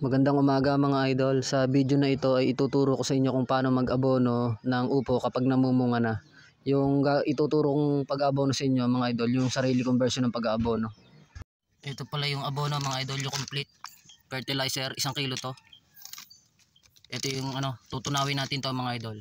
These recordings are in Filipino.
Magandang umaga mga idol. Sa video na ito ay ituturo ko sa inyo kung paano mag-abono ng upo kapag namumunga na. Yung ituturo kong pag-abono sa inyo mga idol, yung sarili kong version ng pag-abono. Ito pala yung abono mga idol, yung complete fertilizer, 1 kilo to. Ito yung tutunawin natin to mga idol.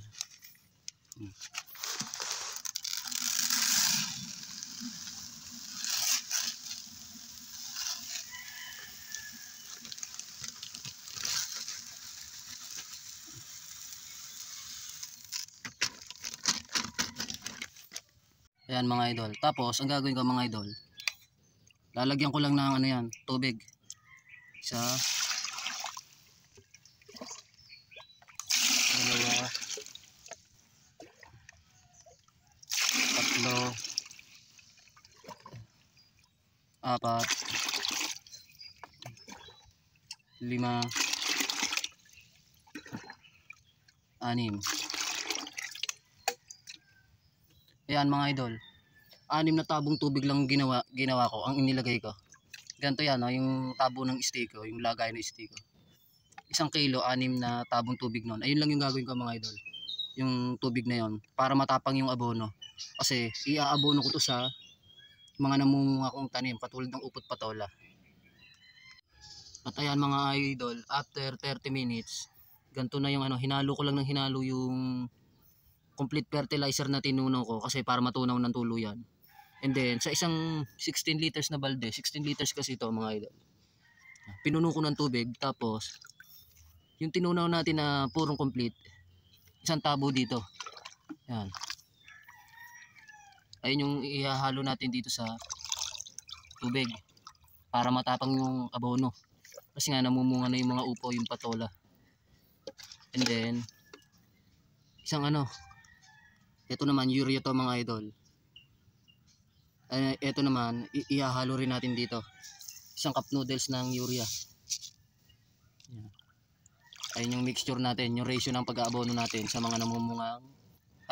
Ayan mga idol. Tapos ang gagawin ko mga idol, lalagyan ko lang ng tubig. Isa, dalawa, tatlo, apat, lima, anim. Ayan mga idol, 6 na tabong tubig lang ginawa ko, ang inilagay ko. Ganito yan, yung tabo ng stiko, yung lagay ng stiko. 1 kilo, 6 na tabong tubig nun. Ayun lang yung gagawin ko mga idol, yung tubig na yon, para matapang yung abono. Kasi iaabono ko to sa mga namumunga kong tanim, katulad ng upot patola. At ayan mga idol, after 30 minutes, ganito na yung hinalo ko lang ng hinalo yung complete fertilizer na tinunaw ko kasi para matunaw ng tuluyan. And then sa isang 16 liters na balde, 16 liters kasi ito mga idol, pinuno ko ng tubig. Tapos yung tinunaw natin na purong complete, 1 tabo dito. Yan. Ayun yung ihahalo natin dito sa tubig para matapang yung abono. Kasi nga namumunga na yung mga upo, yung patola. And then isang ito naman urea to mga idol. Ito naman ihahalo rin natin dito, 1 cup noodles ng urea. Ayun yung mixture natin, yung ratio ng pag-aabono natin sa mga namumungang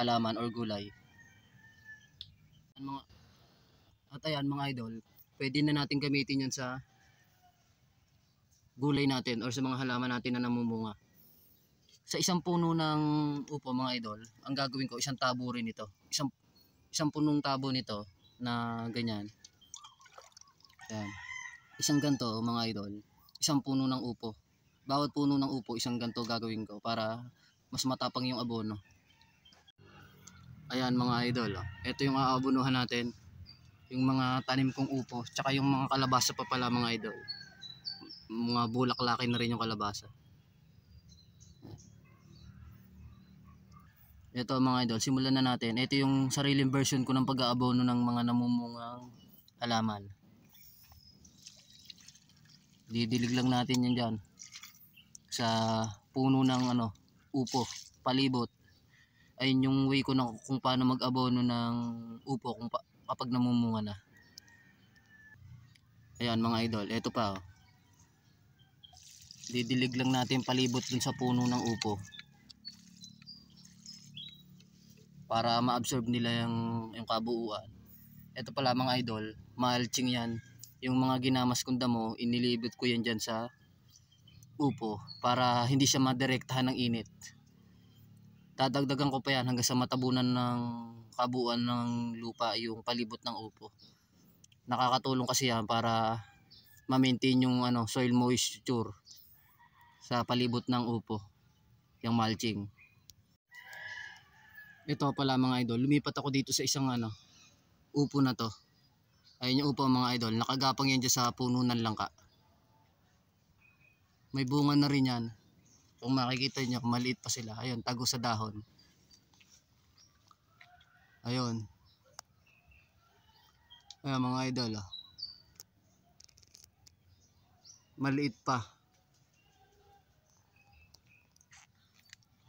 halaman or gulay. At ayan mga idol, pwede na natin gamitin yan sa gulay natin or sa mga halaman natin na namumunga. Sa isang puno ng upo mga idol, ang gagawin ko, 1 tabo rin ito. Isang punong tabo nito na ganyan. Yan. 1 ganto mga idol, 1 puno ng upo. Bawat puno ng upo, 1 ganto gagawin ko para mas matapang yung abono. Ayan mga idol, ito yung aabonuhan natin, yung mga tanim kong upo, tsaka yung mga kalabasa pa pala mga idol. Mga bulaklaki na rin yung kalabasa. Ito mga idol, simulan na natin. Ito yung sariling version ko ng pag-aabono ng mga namumungang halaman. Didilig lang natin yan dyan sa puno ng upo, palibot. Ayun yung way ko na kung paano mag-abono ng upo kapag namumunga na. Ayan mga idol, ito pa. Didilig lang natin palibot dun sa puno ng upo para ma-absorb nila yung kabuuan. Ito pala mga idol, mulching yan. Yung mga ginamas kong damo, inilibot ko yan dyan sa upo para hindi siya madirektahan ng init. Dadagdagan ko pa yan hanggang sa matabunan ng kabuuan ng lupa yung palibot ng upo. Nakakatulong kasi yan para ma-maintain yung soil moisture sa palibot ng upo, yung mulching. Ito pala mga idol, lumipat ako dito sa isang upo na to. Ayun yung upo mga idol, nakagapang yan dyan sa puno ng langka. May bunga na rin yan. Kung makikita nyo, maliit pa sila. Ayun, tago sa dahon. Ayun. Ayun mga idol, maliit pa.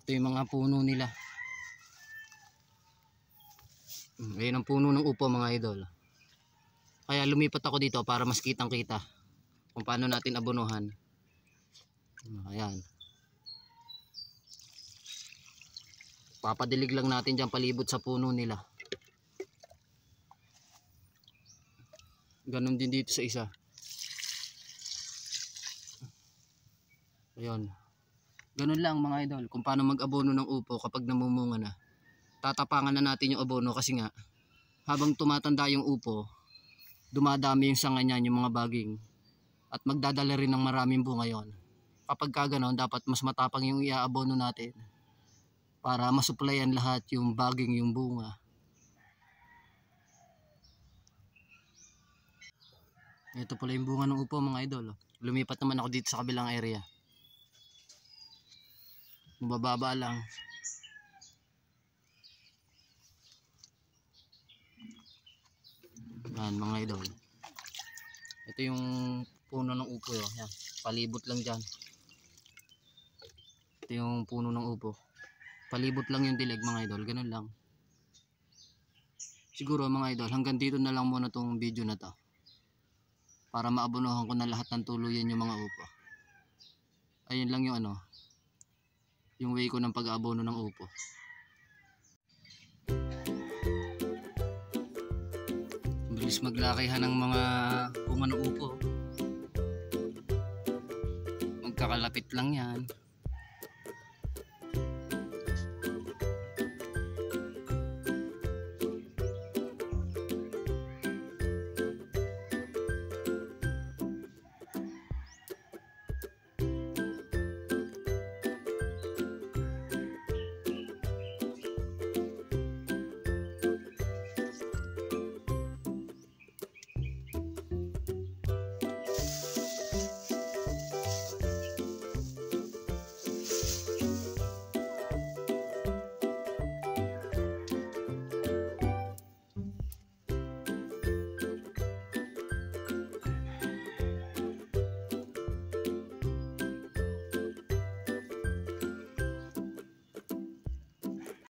Ito yung mga puno nila. Ayun ang puno ng upo mga idol. Kaya lumipat ako dito para mas kitang kita kung paano natin abonuhan. Ayan. Papadilig lang natin dyan palibot sa puno nila. Ganon din dito sa isa. Ayun. Ganun lang mga idol kung paano mag-abono ng upo kapag namumunga na. Tatapangan na natin yung abono kasi nga habang tumatanda yung upo, dumadami yung sanga niyan, yung mga baging, at magdadala rin ng maraming bunga yon. Kapag kaganoon, dapat mas matapang yung iaabono natin para masuplayan lahat yung baging, yung bunga. Ito pala yung bunga ng upo mga idol. Lumipat naman ako dito sa kabilang area. Mababa lang. Yan mga idol. Ito yung puno ng upo yun. Yan. Palibot lang dyan. Ito yung puno ng upo. Palibot lang yung dilig mga idol. Ganun lang. Siguro mga idol, hanggang dito na lang muna tong video na to. Para maabonohan ko na lahat ng tuluyan yung mga upo. Ayun lang yung yung way ko ng pag-aabono ng upo. Bilis maglakihan ng mga bunga ng upo. Magkakalapit lang yan.